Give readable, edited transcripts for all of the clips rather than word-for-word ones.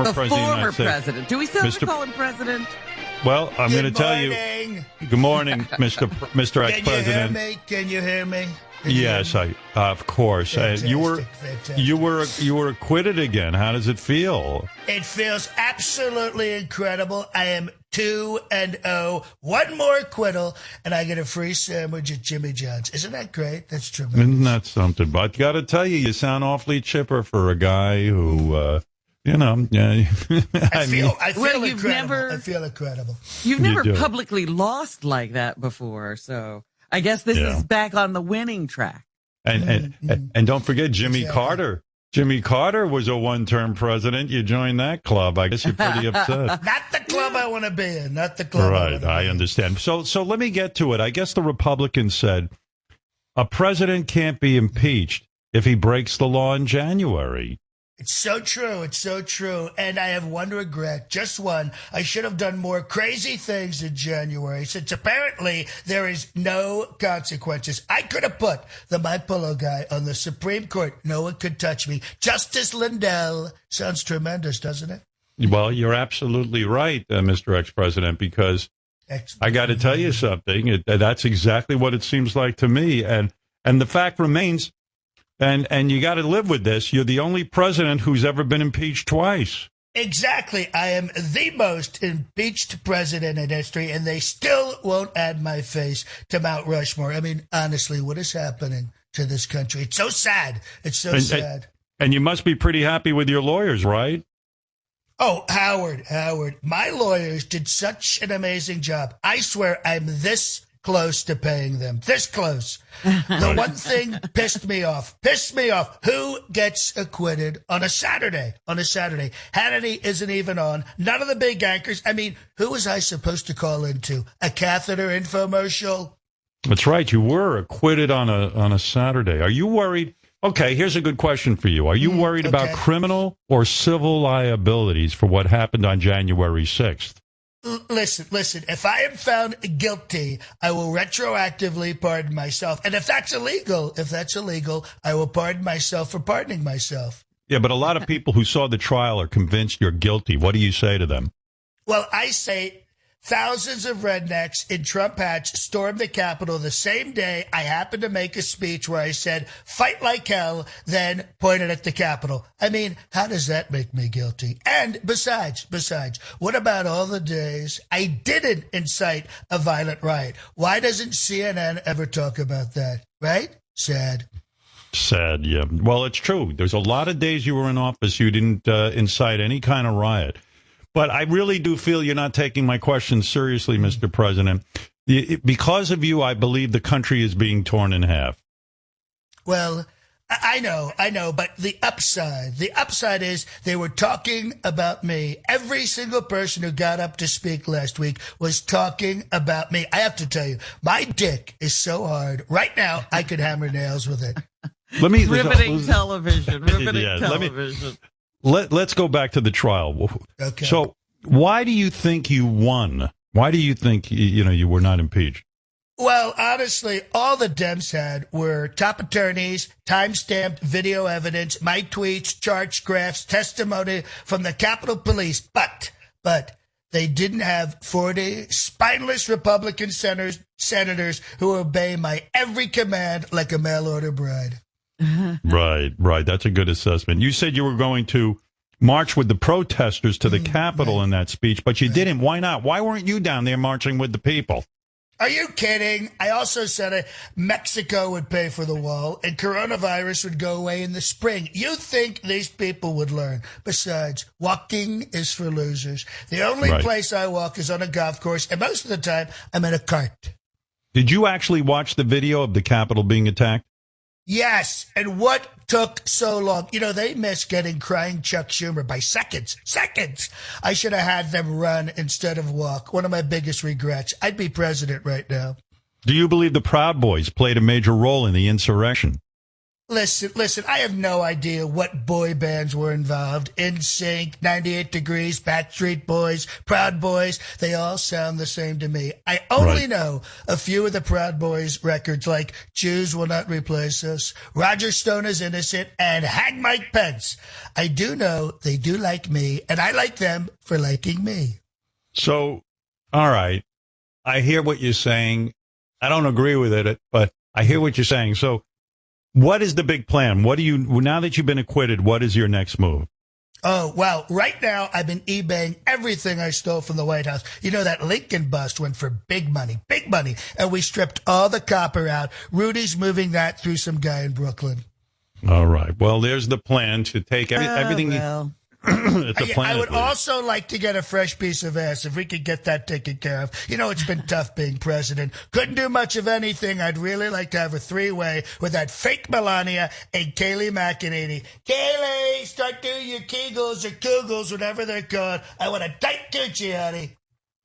former The president of the former United States. president. Do we still have to Mr. call him president? Well, I'm going to tell you. Good morning, Mr. Ex-President. Can you hear me? Can you hear me? Yes, of course. Fantastic, you were acquitted again. How does it feel? It feels absolutely incredible. I am 2-0, one more acquittal, and I get a free sandwich at Jimmy John's. Isn't that great? That's tremendous. Isn't that something? But got to tell you, you sound awfully chipper for a guy who, you know. I feel Well, incredible. I feel incredible. You've never do. publicly lost like that before, so I guess this is back on the winning track. And don't forget Jimmy Carter. Jimmy Carter was a one-term president. You joined that club. I guess you're pretty upset. Not the club I want to be in. Not the club. Right, I understand. So let me get to it. I guess the Republicans said a president can't be impeached if he breaks the law in January. It's so true. It's so true. And I have one regret, just one. I should have done more crazy things in January, since apparently there is no consequences. I could have put the My Pillow guy on the Supreme Court. No one could touch me. Justice Lindell. Sounds tremendous, doesn't it? Well, you're absolutely right, Mr. Ex-President, because I got to tell you something. That's exactly what it seems like to me. And the fact remains, and you got to live with this, you're the only president who's ever been impeached twice. Exactly. I am the most impeached president in history, and they still won't add my face to Mount Rushmore. I mean, honestly, what is happening to this country? It's so sad. It's so sad. And you must be pretty happy with your lawyers, right? Oh, Howard, my lawyers did such an amazing job. I swear I'm this close to paying them. This close. The one thing pissed me off. Who gets acquitted on a Saturday? Hannity isn't even on. None of the big anchors. I mean, who was I supposed to call into? A catheter infomercial? That's right. You were acquitted on a Saturday. Are you worried? Okay, here's a good question for you. Are you worried about criminal or civil liabilities for what happened on January 6th? Listen, if I am found guilty, I will retroactively pardon myself. And if that's illegal, I will pardon myself for pardoning myself. Yeah, but a lot of people who saw the trial are convinced you're guilty. What do you say to them? Well, I say thousands of rednecks in Trump hats stormed the Capitol the same day I happened to make a speech where I said, fight like hell, then pointed at the Capitol. I mean, how does that make me guilty? And besides, what about all the days I didn't incite a violent riot? Why doesn't CNN ever talk about that? Right? Sad, yeah. Well, it's true. There's a lot of days you were in office you didn't incite any kind of riot. But I really do feel you're not taking my question seriously, Mr. President. Because of you, I believe the country is being torn in half. Well, I know, but the upside is they were talking about me. Every single person who got up to speak last week was talking about me. I have to tell you, my dick is so hard. Right now, I could hammer nails with it. Riveting television. Let's go back to the trial. Okay. So why do you think you won? Why do you think, you were not impeached? Well, honestly, all the Dems had were top attorneys, time-stamped video evidence, my tweets, charts, graphs, testimony from the Capitol Police. But they didn't have 40 spineless Republican senators who obey my every command like a mail-order bride. Right. That's a good assessment. You said you were going to march with the protesters to the Capitol in that speech, but you didn't. Why not? Why weren't you down there marching with the people? Are you kidding? I also said Mexico would pay for the wall and coronavirus would go away in the spring. You think these people would learn? Besides, walking is for losers. The only place I walk is on a golf course, and most of the time I'm in a cart. Did you actually watch the video of the Capitol being attacked? Yes, and what took so long? They missed getting crying Chuck Schumer by seconds. I should have had them run instead of walk. One of my biggest regrets. I'd be president right now. Do you believe the Proud Boys played a major role in the insurrection? Listen, I have no idea what boy bands were involved. NSYNC, 98 Degrees, Backstreet Boys, Proud Boys. They all sound the same to me. I only know a few of the Proud Boys records like Jews Will Not Replace Us, Roger Stone is Innocent, and Hang Mike Pence. I do know they do like me, and I like them for liking me. So, all right. I hear what you're saying. I don't agree with it, but I hear what you're saying. So, what is the big plan? Now that you've been acquitted, what is your next move? Oh, well, right now I've been eBaying everything I stole from the White House. You know, that Lincoln bust went for big money. And we stripped all the copper out. Rudy's moving that through some guy in Brooklyn. All right. Well, there's the plan to take everything. Well. It's a plan. I would also like to get a fresh piece of ass if we could get that taken care of. You know, it's been tough being president. Couldn't do much of anything. I'd really like to have a three-way with that fake Melania and Kayleigh McEnany. Kayleigh, start doing your Kegels or Kugels, whatever they're called. I want a tight coochie, honey.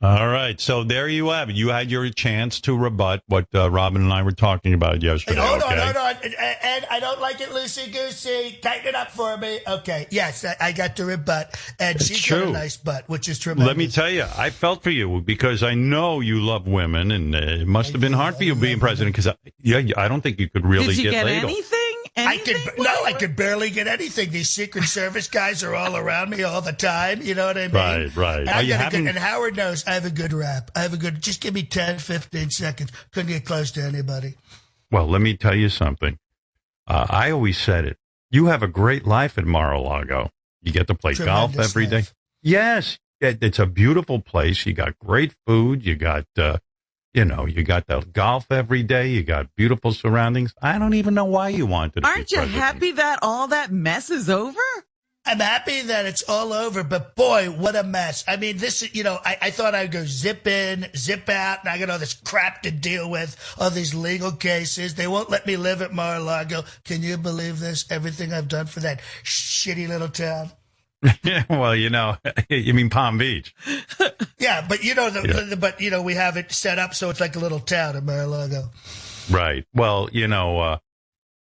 All right. So there you have it. You had your chance to rebut what Robin and I were talking about yesterday. Hold on. Ed, I don't like it loosey-goosey. Tighten it up for me. Okay. Yes, I got to rebut. And she's got a nice butt, which is tremendous. Let me tell you, I felt for you because I know you love women, and it must have been hard for you being president because, I don't think you could really Did you get laid. anything? I could barely get anything. These Secret Service guys are all around me all the time. You know what I mean? Right. And Howard knows I have a good rap. Just give me 10, 15 seconds. Couldn't get close to anybody. Well, let me tell you something. I always said it. You have a great life at Mar-a-Lago. You get to play golf every day. Yes. It's a beautiful place. You got great food. You got, you got the golf every day. You got beautiful surroundings. I don't even know why you wanted to be Aren't you happy that all that mess is over? I'm happy that it's all over, but boy, what a mess. I mean, I thought I'd go zip in, zip out, and I got all this crap to deal with, all these legal cases. They won't let me live at Mar-a-Lago. Can you believe this? Everything I've done for that shitty little town. Yeah, well, you mean Palm Beach. Yeah, but we have it set up so it's like a little town in Mar-a-Lago. Right. Well,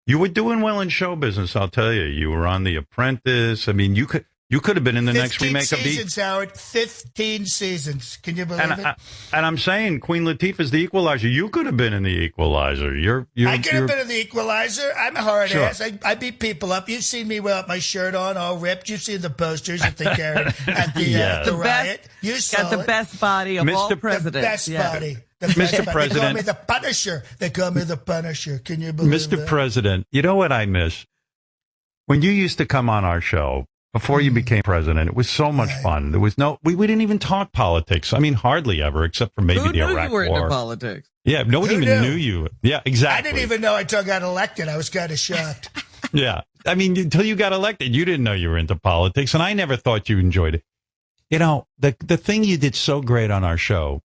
you were doing well in show business, I'll tell you. You were on The Apprentice. I mean, you could have been in the next remake of 15 seasons, Howard. 15 seasons. Can you believe it? And I'm saying Queen Latifah's The Equalizer. You could have been in The Equalizer. I could have been in The Equalizer. I'm a hard ass. I beat people up. You've seen me without my shirt on, all ripped. You've seen the posters that they carried at the riot. You saw the best body of all presidents. The best body. Mr. President. They call me the Punisher. Can you believe that? Mr. President, you know what I miss? When you used to come on our show, before you became president, it was so much fun. There was we didn't even talk politics. I mean, hardly ever, except for maybe the Iraq War. Who knew you were into politics? Yeah, nobody even knew you. Yeah, exactly. I didn't even know until I got elected. I was kind of shocked. Yeah. I mean, until you got elected, you didn't know you were into politics, and I never thought you enjoyed it. The thing you did so great on our show,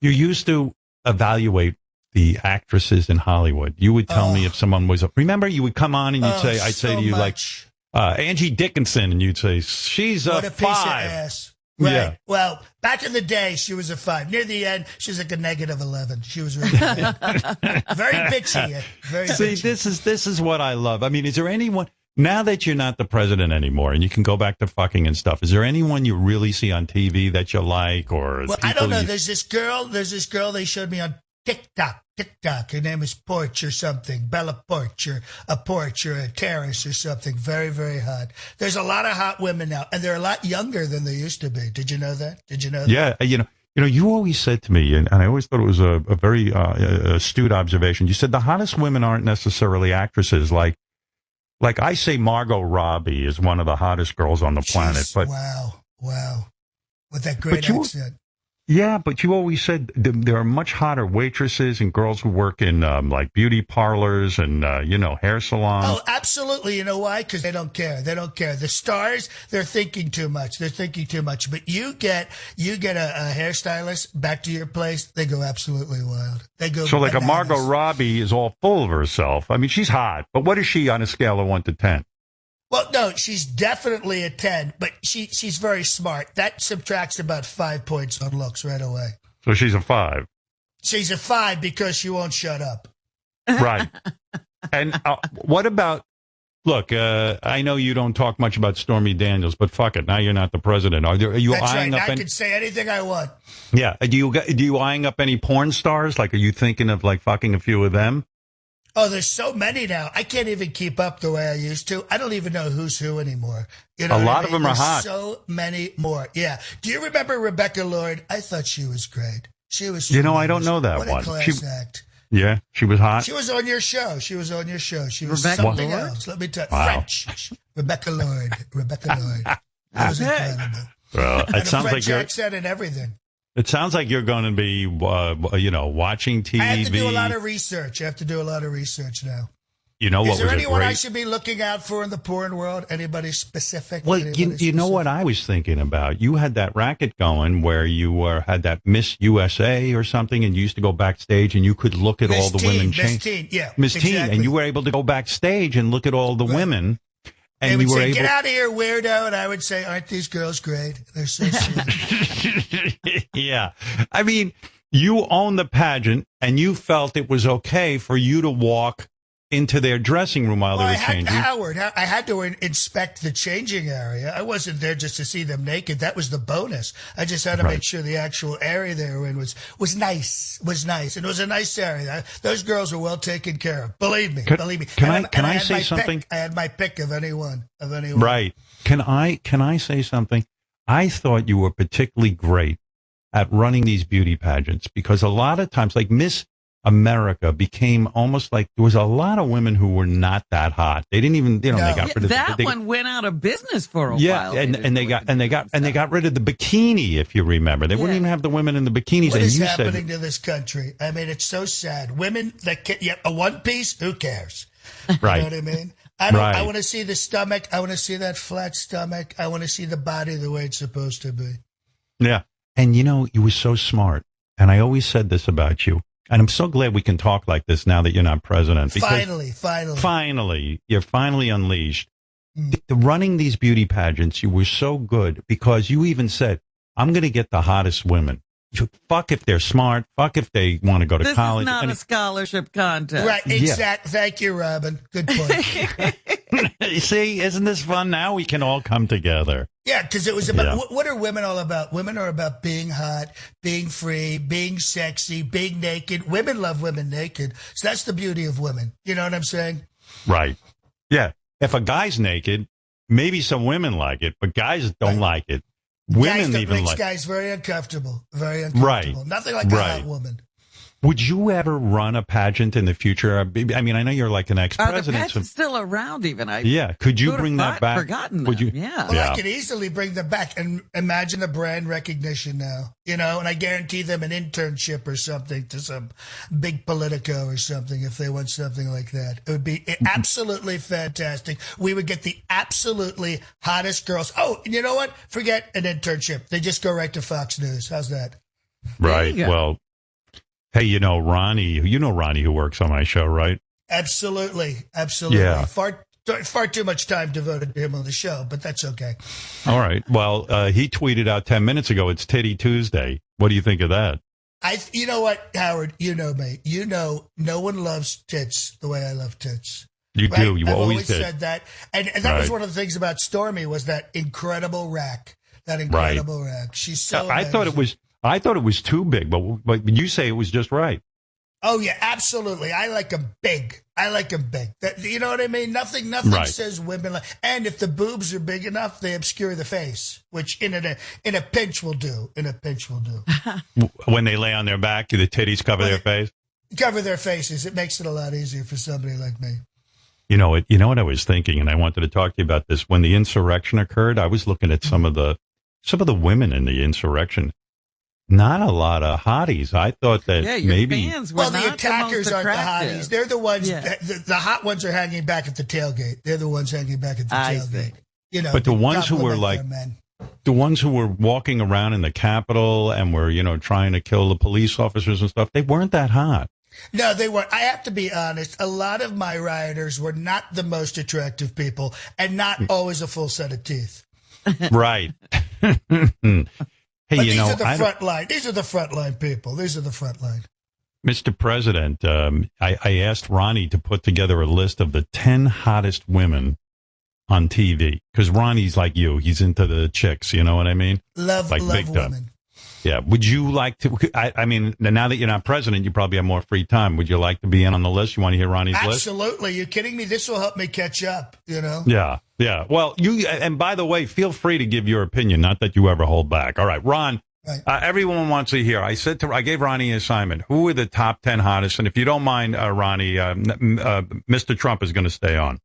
you used to evaluate the actresses in Hollywood. You would tell me if someone was, remember, you would come on and you'd say, I'd say to you much. Angie Dickinson, and you'd say, she's what a 5. Piece of ass. Right. Yeah. Well, back in the day, she was a 5. Near the end, she was like a -11. She was really very bitchy. Very See, bitchy. this is what I love. I mean, is there anyone, now that you're not the president anymore and you can go back to fucking and stuff, is there anyone you really see on TV that you like? Or well, I don't know. There's this girl they showed me on TikTok. Her name is Porch or something. Bella Porch or a Terrace or something. Very, very hot. There's a lot of hot women now, and they're a lot younger than they used to be. Did you know that? Yeah, you always said to me, and I always thought it was a very astute observation. You said the hottest women aren't necessarily actresses. Like I say, Margot Robbie is one of the hottest girls on the planet. But wow, with that great accent. Yeah, but you always said there are much hotter waitresses and girls who work in like beauty parlors and hair salons. Oh, absolutely. You know why? Because they don't care. The stars, they're thinking too much. But you get a hairstylist back to your place, they go absolutely wild. They go. So bananas. like a Margot Robbie is all full of herself. I mean, she's hot, but what is she on a scale of 1 to 10? Well, no, she's definitely a 10, but she's very smart. That subtracts about 5 points on looks right away. So she's a 5. She's a 5 because she won't shut up. Right. And what about Look, I know you don't talk much about Stormy Daniels, but fuck it. Now you're not the president. Are you That's eyeing right. up I any? can say anything I want. Yeah. Do you eyeing up any porn stars? Like, are you thinking of like fucking a few of them? Oh, there's so many now. I can't even keep up the way I used to. I don't even know who's who anymore. You know, A lot I mean? of them are There's hot. So many more. Yeah. Do you remember Rebecca Lloyd? I thought she was great. She was. You know, I don't know that what one. A class act. Yeah, she was hot. She was on your show. She was Rebecca something Lloyd? else. Let me tell you. Wow. French. Rebecca Lloyd. That was incredible. Well, And it sounds French like you're. accent and everything. It sounds like you're going to be, watching TV. I have to do a lot of research. Now. You know what Is there was a anyone I great? should be looking out for in the porn world? Anybody specific? Well, Anybody you know what specific? I was thinking about? You had that racket going where you had that Miss USA or something, and you used to go backstage and you could look at all the women Miss change. Teen, yeah. Miss Teen, exactly. and you were able to go backstage and look at all the women, and They would you were say, able. "Get out of here, weirdo!" And I would say, "Aren't these girls great? They're so sweet." Yeah, I mean, you own the pageant, and you felt it was okay for you to walk into their dressing room while Well, they were changing. I had to inspect the changing area. I wasn't there just to see them naked. That was the bonus. I just had to Right. make sure the actual area they were in was nice. And it was a nice area. Those girls were well taken care of. Believe me. Can I had say my something? Pick. I had my pick of anyone. Right. Can I say something? I thought you were particularly great at running these beauty pageants because a lot of times, like Miss America became almost like there was a lot of women who were not that hot. They didn't even, they got rid of that one went out of business for a yeah, while. and they got rid of the bikini. If you remember, they wouldn't even have the women in the bikinis. What and is you happening said, to this country? I mean, it's so sad. Women that a one piece, who cares? right? You know what I mean? I want to see the stomach. I want to see that flat stomach. I want to see the body the way it's supposed to be. Yeah, and you were so smart. And I always said this about you. And I'm so glad we can talk like this now that you're not president. Because finally, you're finally unleashed. Running these beauty pageants, you were so good because you even said, I'm going to get the hottest women. Fuck if they're smart. Fuck if they want to go to college. This is not a scholarship contest. Right, exactly. Yeah. Thank you, Robin. Good point. You see, isn't this fun? Now we can all come together. Yeah, because it was about what are women all about? Women are about being hot, being free, being sexy, being naked. Women love women naked. So that's the beauty of women. You know what I'm saying? Right. Yeah. If a guy's naked, maybe some women like it, but guys don't like it. Women even makes like guys very uncomfortable. Very uncomfortable. Right. Nothing like a hot woman. Would you ever run a pageant in the future? I mean, I know you're like an Are ex-president. the pageants still around even? Could you bring that back? Forgotten Would you? Yeah. Well, I could easily bring them back and imagine the brand recognition now, and I guarantee them an internship or something to some big Politico or something if they want something like that. It would be absolutely fantastic. We would get the absolutely hottest girls. Oh, and you know what? Forget an internship. They just go right to Fox News. How's that? Right. Well, hey, Ronnie, who works on my show, right? Absolutely. Yeah. Far too much time devoted to him on the show, but that's okay. All right. Well, he tweeted out 10 minutes ago, it's Titty Tuesday. What do you think of that? You know what, Howard? You know me. No one loves tits the way I love tits. You right? do. You I've always did. said that. And that was one of the things about Stormy was that incredible rack. Rack. She's so I thought it was too big, but you say it was just right. Oh yeah, absolutely. I like them big. You know what I mean? Nothing right. says women like. And if the boobs are big enough, they obscure the face, which in a pinch will do. When they lay on their back, do the titties cover their face? Cover their faces. It makes it a lot easier for somebody like me. You know what I was thinking, and I wanted to talk to you about this. When the insurrection occurred, I was looking at some of the women in the insurrection. Not a lot of hotties. I thought that maybe. Fans were the attackers the aren't the hotties. They're the ones. Yeah. The hot ones are hanging back at the tailgate. They're the ones hanging back at the tailgate. But the ones who were like the ones who were walking around in the Capitol and were trying to kill the police officers and stuff, they weren't that hot. No, they weren't. I have to be honest. A lot of my rioters were not the most attractive people, and not always a full set of teeth. Right. Hey, but these are the front line. These are the front line people. These are the front line. Mr. President, I asked Ronnie to put together a list of the 10 hottest women on TV because Ronnie's like you. He's into the chicks. You know what I mean? Love women. Yeah. Would you like to? I mean, now that you're not president, you probably have more free time. Would you like to be in on the list? You want to hear Ronnie's list? Absolutely. You're kidding me? This will help me catch up, you know? Yeah. Yeah. Well, and by the way, feel free to give your opinion. Not that you ever hold back. All right, Ron. Right. Everyone wants to hear. I gave Ronnie an assignment. Who are the top 10 hottest? And if you don't mind, Ronnie, Mr. Trump is going to stay on.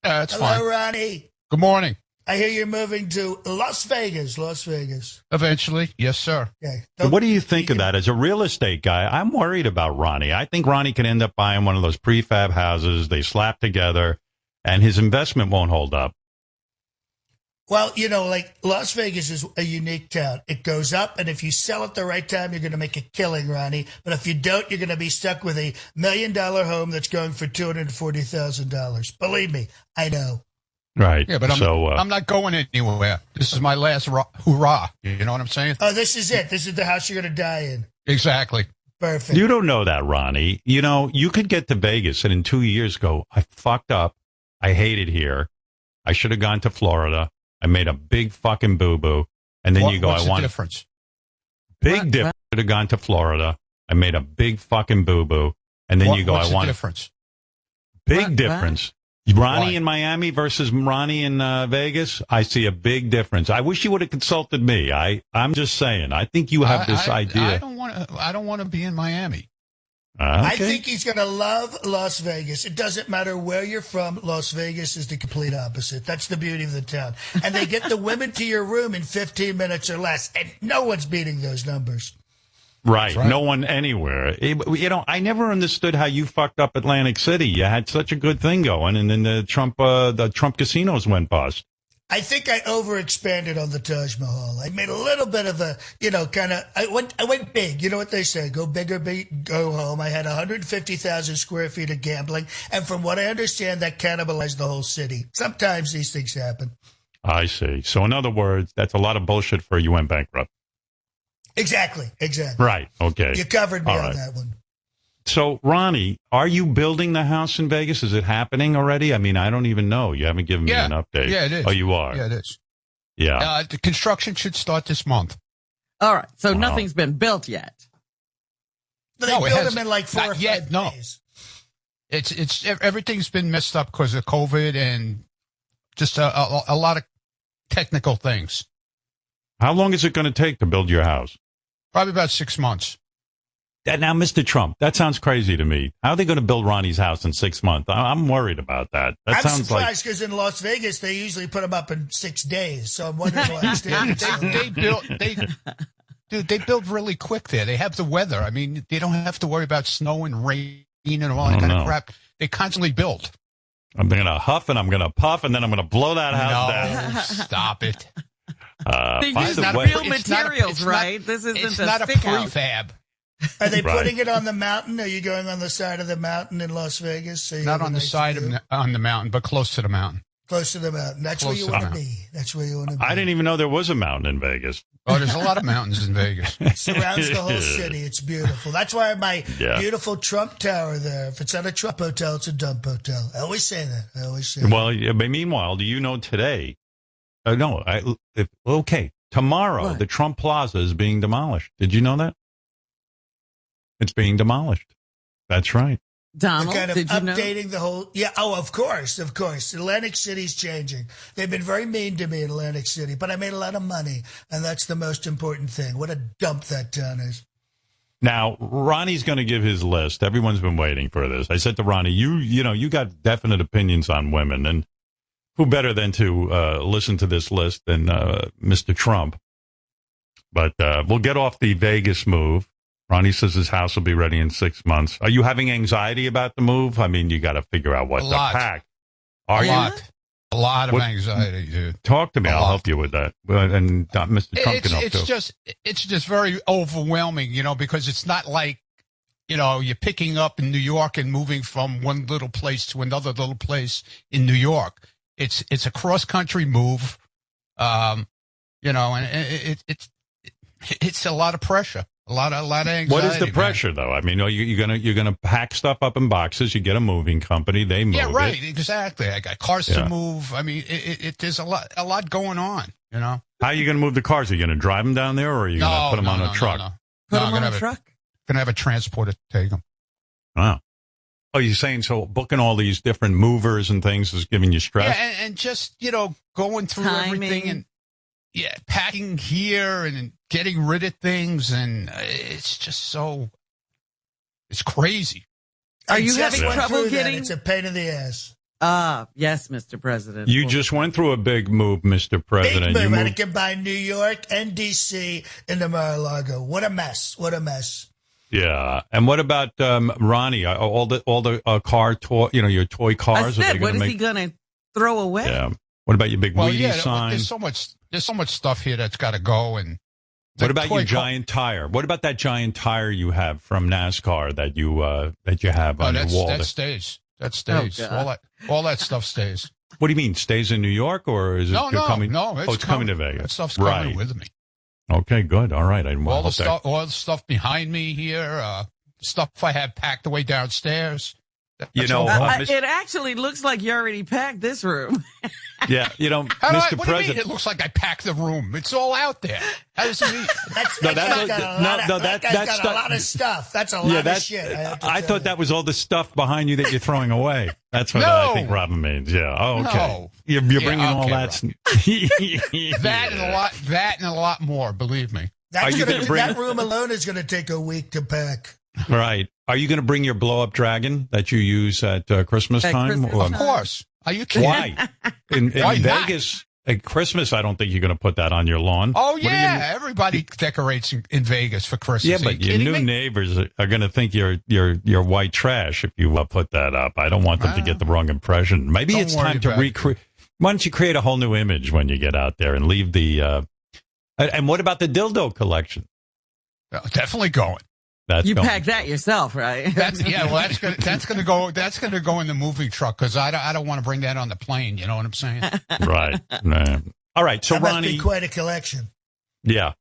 That's Hello, fine. Ronnie. Good morning. I hear you're moving to Las Vegas. Las Vegas. Eventually. Yes, sir. Okay. What do you think of that? As a real estate guy, I'm worried about Ronnie. I think Ronnie could end up buying one of those prefab houses they slap together, and his investment won't hold up. Well, you know, like Las Vegas is a unique town. It goes up, and if you sell at the right time, you're going to make a killing, Ronnie. But if you don't, you're going to be stuck with $1 million home that's going for $240,000. Believe me, I know. Right. Yeah, but I'm not going anywhere. This is my last hurrah. You know what I'm saying? Oh, this is it. This is the house you're going to die in. Exactly. Perfect. You don't know that, Ronnie. You know, you could get to Vegas and in 2 years go, I fucked up. I hate it here. I should have gone to Florida. I made a big fucking boo-boo. And then you go, what's I want the difference? Big difference. I should have gone to Florida. I made a big fucking boo-boo. And then you go, what's I want the difference? Big difference. Ronnie Why? in Miami versus Ronnie in Vegas. I see a big difference. I wish you would have consulted me. I'm just saying. I think you have this idea. I don't want to be in Miami. Okay. I think he's going to love Las Vegas. It doesn't matter where you're from. Las Vegas is the complete opposite. That's the beauty of the town. And they get the women to your room in 15 minutes or less. And no one's beating those numbers. Right. Right. No one anywhere. You know, I never understood how you fucked up Atlantic City. You had such a good thing going, and then the Trump casinos went bust. I think I overexpanded on the Taj Mahal. I made a little bit of a, you know, kind of, I went big. You know what they say, go big or go home. I had 150,000 square feet of gambling. And from what I understand, that cannibalized the whole city. Sometimes these things happen. I see. So in other words, that's a lot of bullshit for you went bankrupt. Exactly. Right. Okay. You covered me All on right. that one. So, Ronnie, are you building the house in Vegas? Is it happening already? I mean, I don't even know. You haven't given me an update. Yeah, it is. Oh, you are? Yeah, it is. Yeah. The construction should start this month. All right. So Wow. nothing's been built yet. But No, they it build has- them in like 4 or not 5 yet, no. days. It's everything's been messed up because of COVID and just a lot of technical things. How long is it going to take to build your house? Probably about 6 months. Now, Mr. Trump, that sounds crazy to me. How are they going to build Ronnie's house in 6 months? I'm worried about that. That I'm sounds like surprised because in Las Vegas, they usually put them up in 6 days. So I'm wondering why it's taking so long. They build really quick there. They have the weather. I mean, they don't have to worry about snow and rain and all that kind of crap. They constantly build. I'm going to huff and I'm going to puff and then I'm going to blow that house down. No, stop it. They By use the real way, materials, right? This isn't It's a not a stick house. prefab. Are they Right. putting it on the mountain? Are you going on the side of the mountain in Las Vegas? So you Not have a on the nice side view? on the mountain, but close to the mountain. Close to the mountain. That's Close where you to want the to mountain. be. That's where you want to be. I didn't even know there was a mountain in Vegas. Oh, there's a lot of mountains in Vegas. Surrounds the whole city. It's beautiful. That's why my Yeah. beautiful Trump Tower there. If it's not a Trump hotel, it's a dump hotel. I always say that. Well, yeah, but meanwhile, do you know today? Okay, tomorrow What? the Trump Plaza is being demolished. Did you know that? It's being demolished. That's right. Donald, They're kind of did you know? updating the whole. Yeah. Oh, of course. Atlantic City's changing. They've been very mean to me in Atlantic City, but I made a lot of money, and that's the most important thing. What a dump that town is. Now, Ronnie's going to give his list. Everyone's been waiting for this. I said to Ronnie, you got definite opinions on women, and who better than to listen to this list than Mr. Trump? But we'll get off the Vegas move. Ronnie says his house will be ready in 6 months. Are you having anxiety about the move? I mean, you got to figure out what A to lot. pack. A Are you? lot of What- anxiety, dude. Talk to me. A I'll lot. help you with that. And Mr. Trump can help too. It's just very overwhelming, because it's not like, you're picking up in New York and moving from one little place to another little place in New York. It's a cross country move, and it's a lot of pressure. A lot of anxiety. What is the man. pressure, though? I mean, you're gonna pack stuff up in boxes. You get a moving company, they move Yeah, right. it. Exactly. I got cars to move. I mean, there's a lot going on. You know. How are you gonna move the cars? Are you gonna drive them down there, or are you gonna put them on a truck? No. Put them on a truck. Gonna have a transporter to take them. Wow. Oh, you're saying so? Booking all these different movers and things is giving you stress. Yeah, and just going through everything and packing here and getting rid of things, and it's just it's crazy. Are you having trouble getting? It's a pain in the ass. Yes, Mr. President. You just went through a big move, Mr. President. Big move. I had to combine New York and D.C. into Mar-a-Lago. What a mess. What a mess. Yeah. And what about Ronnie? All the car toy, your toy cars. What is he going to throw away? Yeah. What about your big Wheaties sign? There's so much stuff here that's got to go. And what about your giant tire? What about that giant tire you have from NASCAR that you have on your wall? That stays. That stays. All that stuff stays. What do you mean? Stays in New York, or is it coming? No, it's coming to Vegas. That stuff's coming with me. Okay, good. All right. All the stuff behind me here, stuff I had packed away downstairs. It actually looks like you already packed this room. Yeah, Mr. President. What do you mean? It looks like I packed the room. It's all out there. How does it mean? That's got a lot of stuff. That's a lot of shit. I thought that was all the stuff behind you that you're throwing away. That's what I think Robin means. Yeah. Oh, okay. No. You're bringing all that. That and a lot more. Believe me. That room alone is going to take a week to pack. Right. Are you going to bring your blow-up dragon that you use at Christmas time? Of course. Are you kidding? Why? In Vegas at Christmas, I don't think you're going to put that on your lawn. Oh, yeah. Everybody decorates in Vegas for Christmas. Yeah, but your new neighbors are going to think you're white trash if you put that up. I don't want them to get the wrong impression. Maybe it's time to recreate. Why don't you create a whole new image when you get out there and leave the... and what about the dildo collection? Definitely going. You packed that yourself, right? That's gonna go in the moving truck because I don't want to bring that on the plane. You know what I'm saying? Right. All right. So that Ronnie, must be quite a collection. Yeah,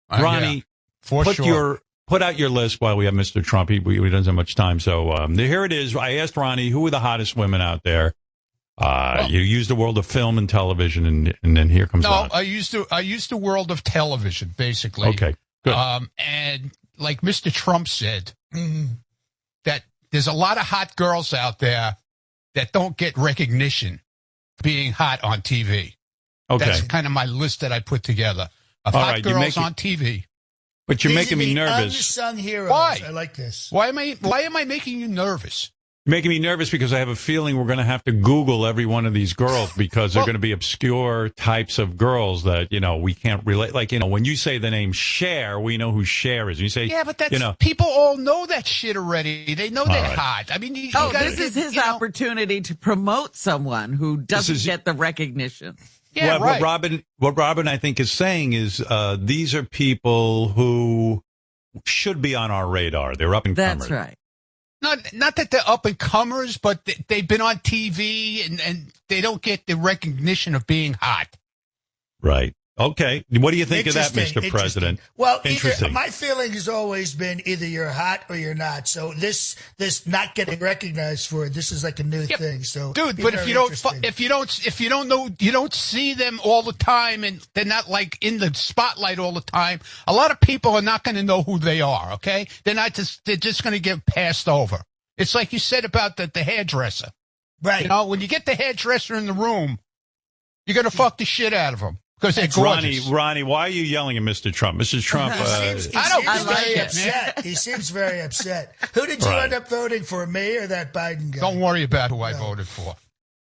Ronnie, put out your list while we have Mr. Trump. We don't have much time, so here it is. I asked Ronnie who are the hottest women out there. You used the world of film and television, and then here comes. I used the world of television basically. Okay. Good. And like Mr. Trump said, that there's a lot of hot girls out there that don't get recognition being hot on TV. Okay. That's kind of my list that I put together of hot girls on TV. But you're making me nervous. Unsung heroes. Why? I like this. Why am I making you nervous? You're making me nervous because I have a feeling we're going to have to Google every one of these girls because they're going to be obscure types of girls that, we can't relate. Like, when you say the name Cher, we know who Cher is. You say, yeah, but that's, people all know that shit already. They know they're hot. I mean, this is his opportunity to promote someone who doesn't get the recognition. Yeah, what Robin, I think, is saying is these are people who should be on our radar. They're up and comers. That's right. Not that they're up and comers, but they've been on TV and they don't get the recognition of being hot. Right. Okay. What do you think of that, Mr. President? Well, my feeling has always been either you're hot or you're not. So this not getting recognized for it, this is like a new thing. So, dude, but if you don't know, you don't see them all the time, and they're not like in the spotlight all the time. A lot of people are not going to know who they are. Okay, they're just going to get passed over. It's like you said about the hairdresser, right? When you get the hairdresser in the room, you're going to fuck the shit out of them. Because they're gorgeous. Ronnie, why are you yelling at Mr. Trump? Mr. Trump, He seems very upset. Who did you end up voting for, me or that Biden guy? Don't worry about who I voted for.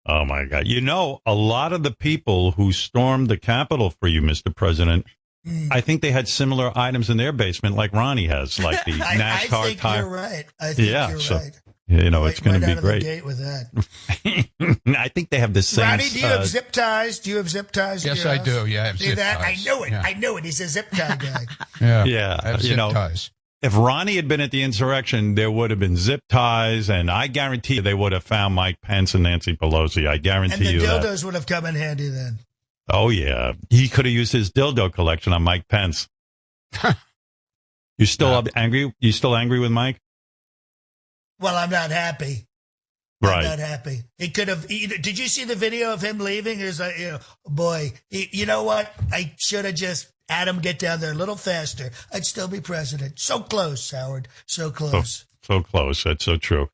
Oh, my God. A lot of the people who stormed the Capitol for you, Mr. President, I think they had similar items in their basement like Ronnie has, like the NASCAR I think tire. You're right. I think you're right. It's going to be great. Gate with that. I think they have the same. Ronnie, do you have zip ties? Yes, I do. Yeah, I have zip ties. I knew it. Yeah. I knew it. He's a zip tie guy. Yeah. I have zip ties. If Ronnie had been at the insurrection, there would have been zip ties, and I guarantee you they would have found Mike Pence and Nancy Pelosi. I guarantee you that. And the dildos would have come in handy then. Oh, yeah. He could have used his dildo collection on Mike Pence. You still angry? You still angry with Mike? Well, I'm not happy. Right. I'm not happy. He could have. Did you see the video of him leaving? He was like, boy, you know what? I should have just had him get down there a little faster. I'd still be president. So close, Howard. So close. So close. That's so true.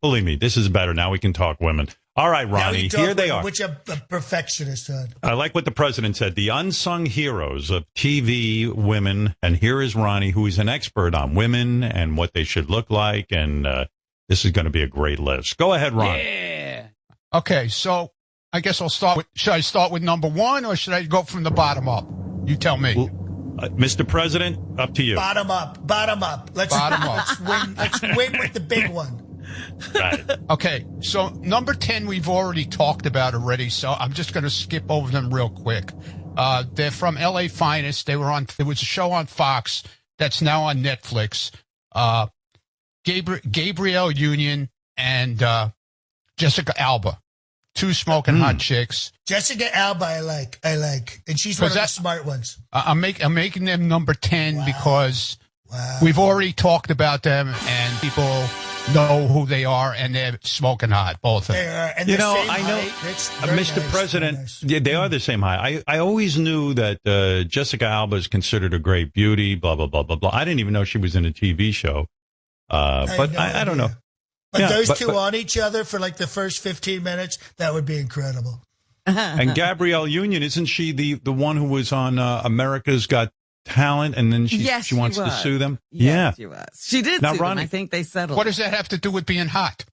Believe me, this is better. Now we can talk women. All right, Ronnie, here they are. Which a perfectionist, son. I like what the president said. The unsung heroes of TV women. And here is Ronnie, who is an expert on women and what they should look like. And this is going to be a great list. Go ahead, Ronnie. Yeah. Okay, so I guess I'll start with, should I start with number one or should I go from the bottom up? You tell me. Well, Mr. President, up to you. Bottom up. Let's win with the big one. Right. Okay, so number 10 we've already talked about already, so I'm just going to skip over them real quick. They're from LA Finest. There was a show on Fox that's now on Netflix. Gabrielle Union and Jessica Alba, two smoking hot chicks. Jessica Alba, I like, and she's one of the smart ones. I'm making them number 10 because we've already talked about them and people know who they are, and they're smoking hot, both of them. They are, and I know, Mr. President, they are the same height. I always knew that Jessica Alba is considered a great beauty, blah, blah, blah, blah, blah. I didn't even know she was in a TV show. But I don't know. But those two on each other for like the first 15 minutes, that would be incredible. And Gabrielle Union, isn't she the one who was on America's Got Talent, and then she wants to sue them? Yes, she was. She did now, sue Ronnie, them. I think they settled. What does that have to do with being hot?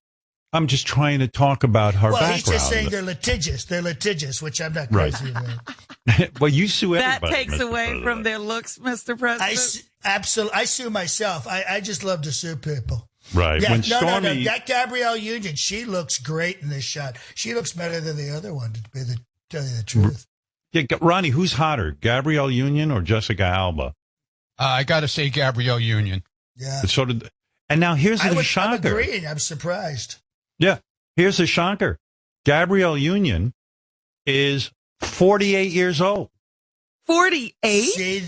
I'm just trying to talk about her background. Well, he's just saying they're litigious. They're litigious, which I'm not crazy about. Well, you sue everybody. That takes Mr. away President. from their looks, Mr. President. Absolutely. I sue myself. I just love to sue people. Right. Yeah, when no. Stormy, That Gabrielle Union, she looks great in this shot. She looks better than the other one, to tell you the truth. Yeah, Ronnie, who's hotter, Gabrielle Union or Jessica Alba? I got to say Gabrielle Union. Yeah. And now here's the shocker. I'm agreeing. I'm surprised. Yeah. Here's the shocker. Gabrielle Union is 48 years old. 48?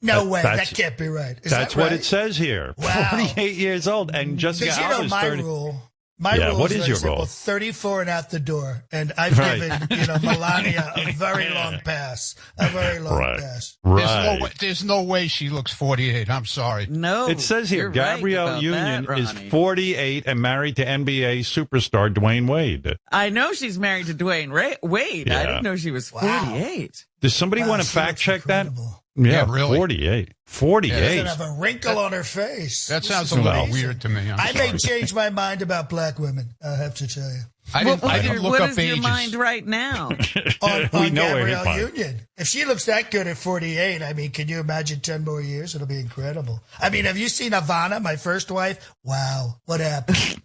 No way. That can't be right. That's what it says here. Wow. 48 years old. And Jessica Alba is 30. My rule what is your simple, rule? 34 and out the door. And I've given, Melania a very long pass. A very long pass. Right. There's no way she looks 48. I'm sorry. No. It says here, Gabrielle Union is Ronnie. 48 and married to NBA superstar Dwayne Wade. I know she's married to Dwayne Wade. Yeah. I didn't know she was 48. Does somebody want to fact check incredible. that? Yeah, really? 48. 48. She doesn't have a wrinkle on her face. That sounds a little weird to me. I may change my mind about black women, I have to tell you. I didn't look what up is ages. your mind right now? on We know Gabrielle Union. If she looks that good at 48, I mean, can you imagine 10 more years? It'll be incredible. I mean, have you seen Ivana, my first wife? Wow, what happened?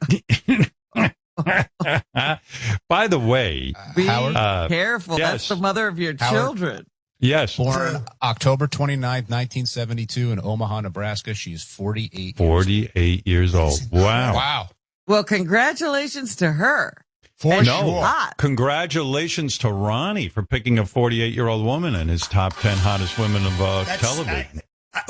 By the way, Be Howard? careful. yes. That's the mother of your Howard? children. yes, Born October 29th, 1972 in Omaha, Nebraska. She is 48 48 years old. Wow. Wow. Well, congratulations to her. For And No. sure. hot. Congratulations to Ronnie for picking a 48-year-old woman in his top 10 hottest women of television.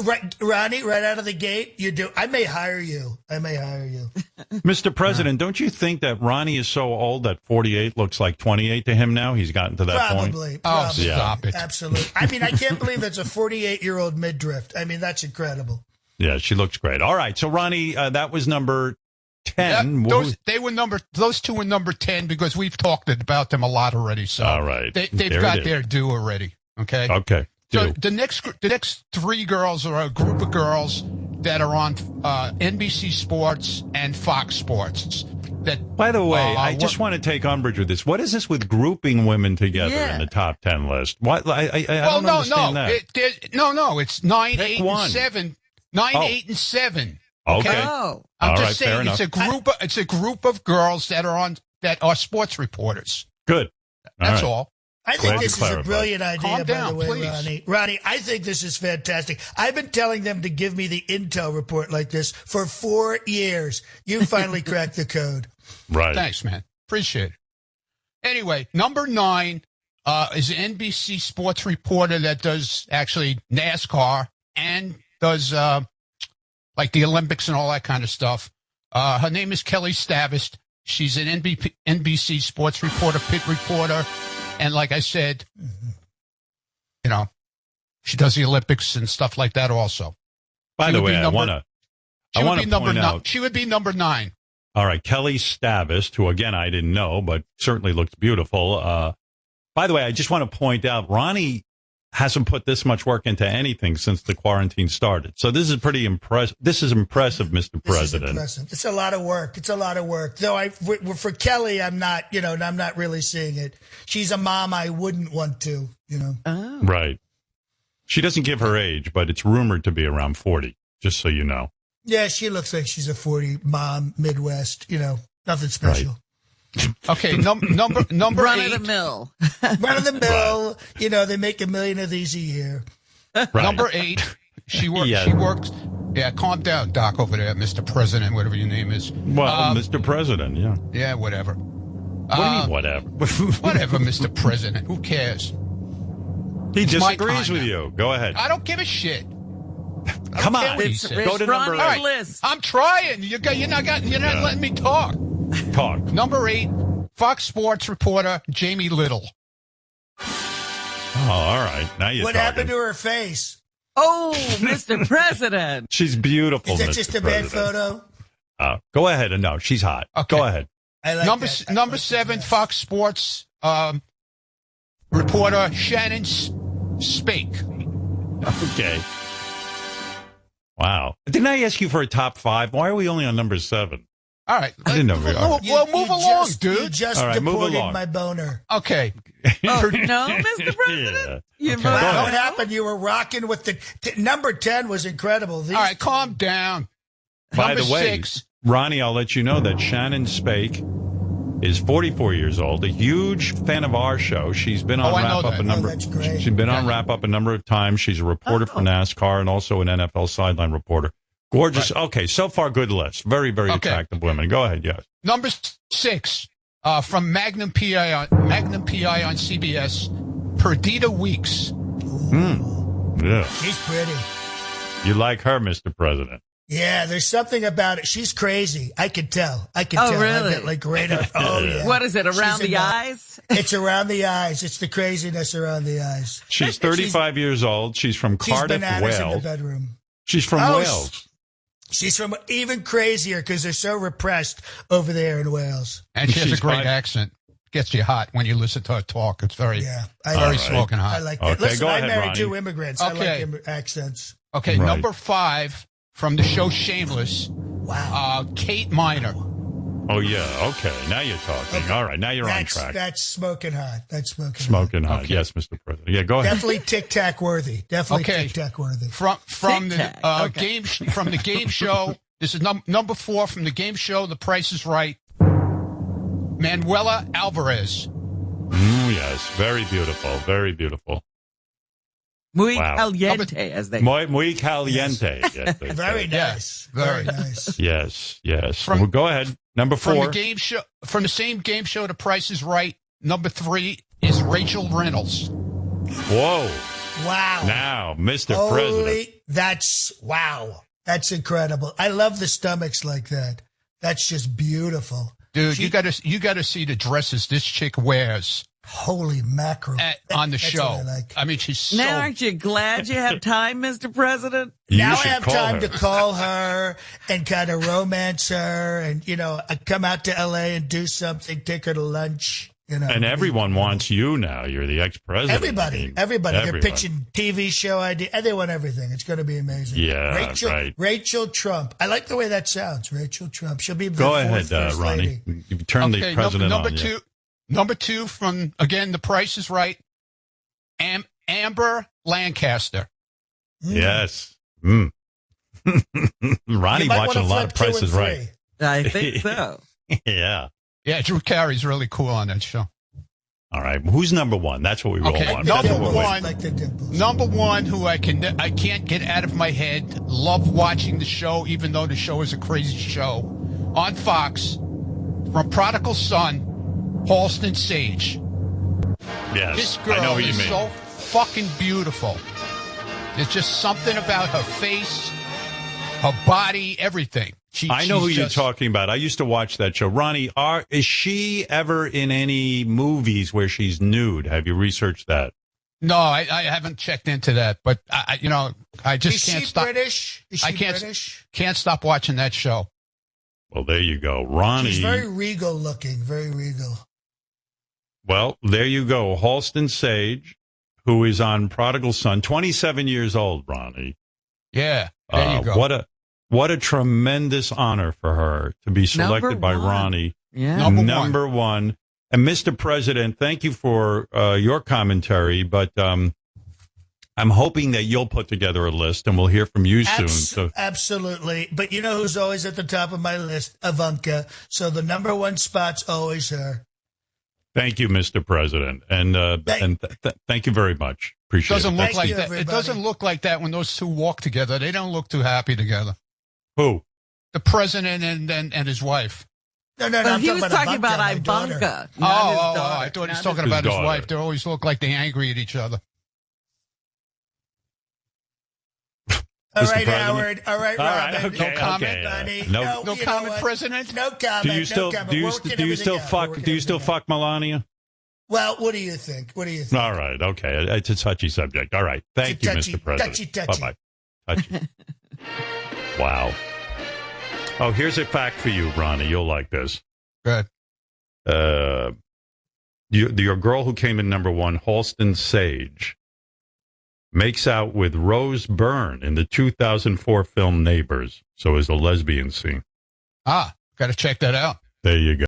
Right, Ronnie, right out of the gate, you do. I may hire you. Mr. President, don't you think that Ronnie is so old that 48 looks like 28 to him now? He's gotten to that point. Probably. Oh, stop it. Absolutely. I mean, I can't believe that's a 48-year-old midriff. I mean, that's incredible. Yeah, she looks great. All right, so Ronnie, that was number 10. Those two were number 10 because we've talked about them a lot already. So All right. they've There got it is. their due already. Okay. Okay. So do. the next three girls are a group of girls that are on NBC Sports and Fox Sports. That By the way, I just want to take umbrage with this. What is this with grouping women together in the top 10 list? What? I don't understand that. It's 9, Pick 8, one. and 7. 9, 8, and 7. Okay. Oh. I'm All just right, saying fair it's a group of girls that are sports reporters. Good. That's right. all. I think Glad this you is a clarified. brilliant idea, Calm by down, the way, please. Ronnie. Ronnie, I think this is fantastic. I've been telling them to give me the intel report like this for 4 years. You finally cracked the code. Right. Thanks, man. Appreciate it. Anyway, number 9 is an NBC sports reporter that does actually NASCAR and does like the Olympics and all that kind of stuff. Her name is Kelly Stavist. She's an NBC sports reporter, pit reporter. And like I said, you know, she does the Olympics and stuff like that also. By the way, I want to point out. She would be number 9. All right, Kelly Stavist, who, again, I didn't know, but certainly looks beautiful. By the way, I just want to point out, Ronnie hasn't put this much work into anything since the quarantine started. So this is pretty impressive. This is impressive, Mr. President. Impressive. It's a lot of work. It's a lot of work. Though for Kelly, I'm not really seeing it. She's a mom I wouldn't want to, Oh. Right. She doesn't give her age, but it's rumored to be around 40, just so you know. Yeah, she looks like she's a 40 mom, Midwest, nothing special. Right. Okay, number Run 8. of the mill. Run of the mill, they make 1 million of these a year. Right. Number 8. She works. Yeah. She works. Yeah, calm down, Doc, over there, Mr. President, whatever your name is. Well, Mr. President, yeah. Yeah, whatever. What do you mean, whatever? Whatever, Mr. President. Who cares? He It's my disagrees time with now. you. Go ahead. I don't give a shit. Come care on. what he It's, said. it's Go to number Ronnie's 8. list. I'm trying. You're not letting me talk. Talk. Number 8, Fox Sports reporter Jamie Little. Oh, all right. Now you're What talking. happened to her face? Oh, Mr. President. She's beautiful, Is that Mr. just a bad President. photo? Go ahead. And no, she's hot. Okay. Go ahead. I like that. I Number like 7, that. Fox Sports reporter Shannon Spake. Okay. Wow. Didn't I ask you for a top 5? Why are we only on number 7? All right. I didn't know we are. Well, move along, You dude. just All right, move deported along. my boner. Okay. Oh, no, Mr. President? Yeah. You Okay. vote Wow, no? what happened? You were rocking with the number 10 was incredible. These, All right, calm down. By Number the way, 6. Ronnie, I'll let you know that Shannon Spake is 44 years old, a huge fan of our show. She's been on Oh, I know Wrap Up that. a number. Oh, that's great. She's been on Wrap Up a number of times. She's a reporter for NASCAR and also an NFL sideline reporter. Gorgeous. Right. Okay, so far good list. Very, very Okay. attractive women. Go ahead. Yes. Number 6, from Magnum PI on CBS, Perdita Weeks. Yeah. She's pretty. You like her, Mr. President? Yeah, there's something about it. She's crazy. I can tell. Oh, tell. really? I get like right up. Oh, yeah. What is it, around She's the a nut. eyes? It's around the eyes. It's the craziness around the eyes. She's 35 years old. She's from She's Cardiff, bananas in the Wales. bedroom. She's from Oh, Wales. She's from even crazier because they're so repressed over there in Wales. And she has She's a great 5. accent. Gets you hot when you listen to her talk. It's very, Yeah, very smoking hot. I like that. Okay, Listen, go I ahead, married Ronnie. 2 immigrants. Okay. I like accents. Okay, Right. number 5 from the show Shameless, Wow. Kate Miner. Oh, yeah. Okay. Now you're talking. Okay. All right. Now you're on That's track. that's smoking hot. That's smoking Smoking hot. Okay. Yes, Mr. President. Yeah, go ahead. Definitely Tic Tac worthy. Definitely Okay. Tic Tac worthy. From the Tic Tac. Okay. from the game show. This is number 4 from the game show The Price is Right. Manuela Alvarez. Yes. Very beautiful. Very beautiful. Muy Wow. caliente, as they Muy caliente. Yes, they Very say. nice. very. Very nice. Yes. Yes. From- Well, go ahead. Number 4. From the game show, from the same game show The Price is Right. Number 3 is Rachel Reynolds. Whoa. Wow. Now, Mr. President. Wow. That's incredible. I love the stomachs like that. That's just beautiful. Dude, you gotta see the dresses this chick wears Holy mackerel. on the That's show. what I like. I mean, she's so. Now, aren't you glad you have time, Mr. President? You Now I should have call time her. to call her and kind of romance her and, I come out to L.A. and do something, take her to lunch. And everyone wants you now. You're the ex-president. Everybody. I mean, They're everyone. pitching TV show idea. And they want everything. It's going to be amazing. Yeah, right. Rachel Trump. I like the way that sounds. Rachel Trump. She'll be the Go fourth ahead, first Ronnie. lady. You turn the president number on. Yeah. 2. Number 2 from again The Price is Right. Amber Lancaster. Yes. Mm. Ronnie You might watching a wanna lot of flip 2 Prices and Right. 3. I think so. Yeah. Yeah, Drew Carey's really cool on that show. All right. Who's number 1? That's what we roll Okay, on. number That's what we're one. Like the dimples. Number 1, who I can't get out of my head. Love watching the show, even though the show is a crazy show. On Fox, from Prodigal Son, Halston Sage. Yes. This I girl know what you is mean. so fucking beautiful. There's just something about her face. Her body, everything. I know who you're talking about. I used to watch that show. Ronnie, is she ever in any movies where she's nude? Have you researched that? No, I haven't checked into that, but I just can't stop. British? Is she British? Can't stop watching that show. Well, there you go. Ronnie. She's very regal looking, very regal. Well, there you go. Halston Sage, who is on Prodigal Son, 27 years old, Ronnie. Yeah, there you go. What a tremendous honor for her to be selected by Ronnie. Yeah. Number one. And Mr. President, thank you for your commentary, but I'm hoping that you'll put together a list, and we'll hear from you soon. So. Absolutely. But you know who's always at the top of my list? Ivanka. So the number one spot's always her. Thank you, Mr. President, and thank you very much. Appreciate it. It doesn't look like that when those two walk together. They don't look too happy together. Who? The president and his wife. No, he was talking about Ivanka. I thought he was talking about his wife. They always look like they're angry at each other. All right, Howard. All right, Robin. Okay, no comment, buddy. No comment, President. No comment. Do you still fuck Melania? Well, what do you think? All right, okay. It's a touchy subject. All right, thank you, Mr. President. Touchy. Bye-bye. Touchy. Wow. Oh, here's a fact for you, Ronnie. You'll like this. Good. Your girl who came in number one, Halston Sage, makes out with Rose Byrne in the 2004 film Neighbors. So is a lesbian scene. Got to check that out. There you go.